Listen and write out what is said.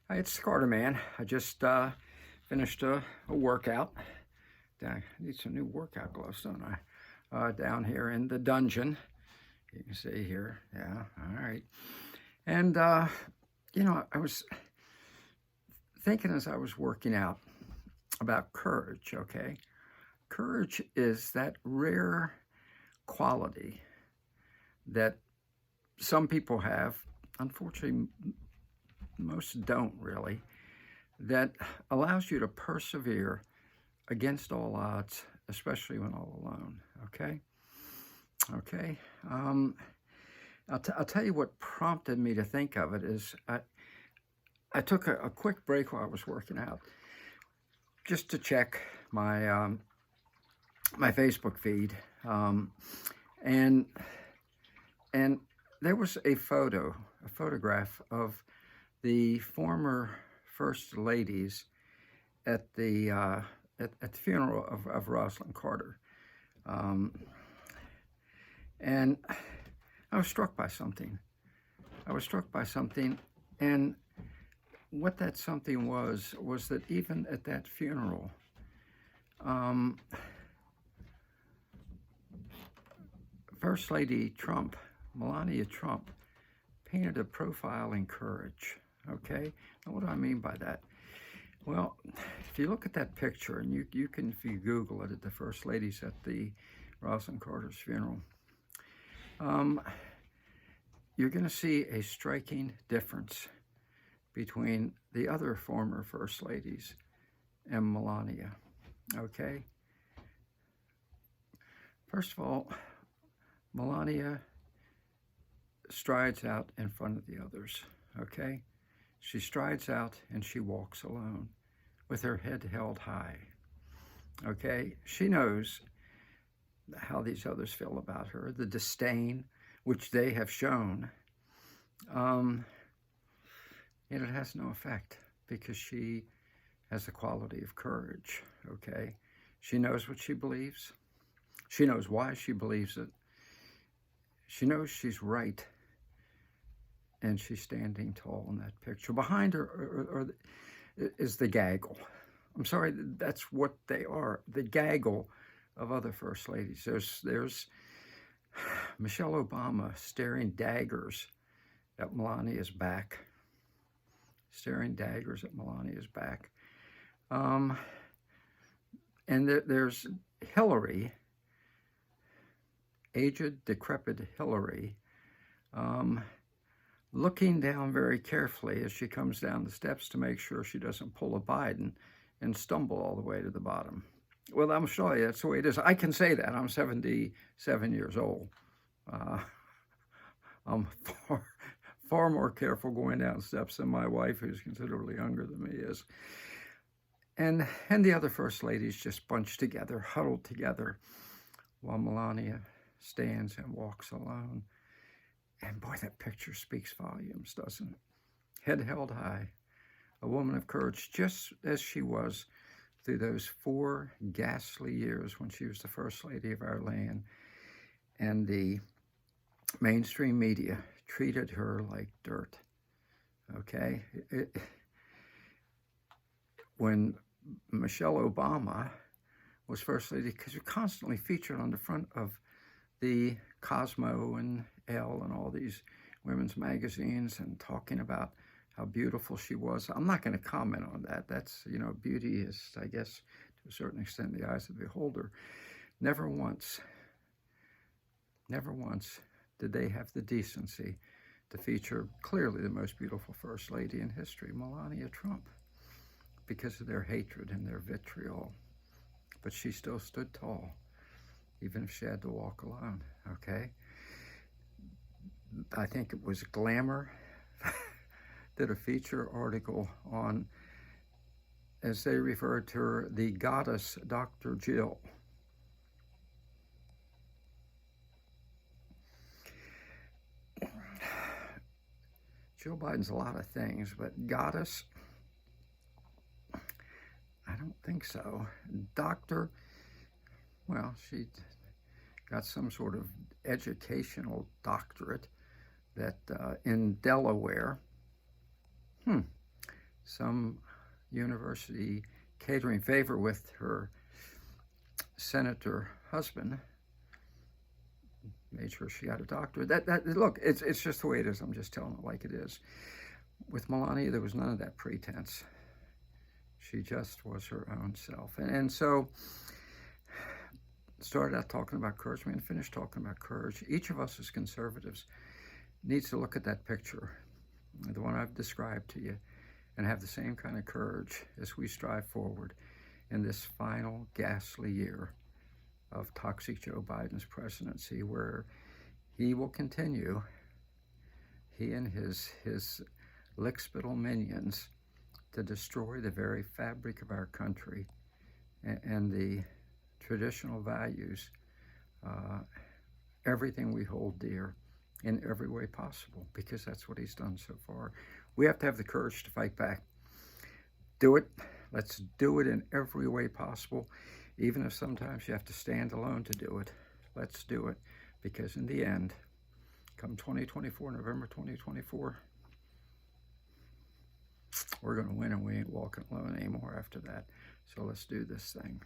Hi, it's Carter, man. I just finished a workout. I need some new workout gloves, don't I? Down here in the dungeon. You can see here. Yeah, all right. And, I was thinking as I was working out about courage, okay? Courage is that rare quality that some people have. Unfortunately, most don't really, that allows you to persevere against all odds, especially when all alone. Okay? Okay. Um, I'll tell you what prompted me to think of it is I took a quick break while I was working out just to check my Facebook feed. Um, and, and there was a photograph of the former first ladies at at the funeral of Rosalind Carter. Um, and I was struck by something. I was struck by something, and what that something was that even at that funeral, um, First Lady Trump, Melania Trump, painted a profile in courage. Okay? Now, what do I mean by that? Well, if you look at that picture, and you can, if you Google it, at the First Ladies at the Rosalind Carter's funeral, um, you're going to see a striking difference between the other former First Ladies and Melania. Okay? First of all, Melania strides out in front of the others. Okay? She strides out and she walks alone with her head held high. Okay? She knows how these others feel about her, the disdain which they have shown. Um, and it has no effect because she has the quality of courage. Okay? She knows what she believes. She knows why she believes it. She knows she's right. And she's standing tall in that picture. Behind her is the gaggle. I'm sorry, that's what they are, the gaggle of other first ladies. There's Michelle Obama staring daggers at Melania's back, staring daggers at Melania's back. Um, and there's Hillary, aged, decrepit Hillary, looking down very carefully as she comes down the steps to make sure she doesn't pull a Biden and stumble all the way to the bottom. Well, I'm sorry, that's the way it is. I can say that. I'm 77 years old. Uh, I'm far more careful going down steps than my wife, who's considerably younger than me, is. And the other first ladies just bunched together, huddled together, while Melania stands and walks alone. And boy, that picture speaks volumes, doesn't it? Head held high, a woman of courage, just as she was through those 4 ghastly years when she was the First Lady of our land. And the mainstream media treated her like dirt. Okay? When Michelle Obama was First Lady, because you're constantly featured on the front of the Cosmo and Elle and all these women's magazines and talking about how beautiful she was. I'm not going to comment on that. That's, beauty is, I guess, to a certain extent, the eyes of the beholder. Never once did they have the decency to feature clearly the most beautiful First Lady in history, Melania Trump, because of their hatred and their vitriol. But she still stood tall, even if she had to walk alone, okay? I think it was Glamour did a feature article on, as they referred to her, the goddess Dr. Jill. Joe Biden's a lot of things, but goddess, I don't think so. Doctor, well, she got some sort of educational doctorate that in Delaware. some university catering favor with her senator husband, made sure she had a doctorate. Look, it's just the way it is. I'm just telling it like it is. With Melania, there was none of that pretense. She just was her own self. And so, started out talking about courage. We're going to finish talking about courage. Each of us as conservatives needs to look at that picture, the one I've described to you, and have the same kind of courage as we strive forward in this final ghastly year of toxic Joe Biden's presidency, where he will continue, he and his lickspittle minions, to destroy the very fabric of our country and the traditional values, everything we hold dear in every way possible, because that's what he's done so far. We have to have the courage to fight back. Do it. Let's do it in every way possible, even if sometimes you have to stand alone to do it. Let's do it, because in the end, come 2024, November 2024, we're going to win, and we ain't walking alone anymore after that. So let's do this thing.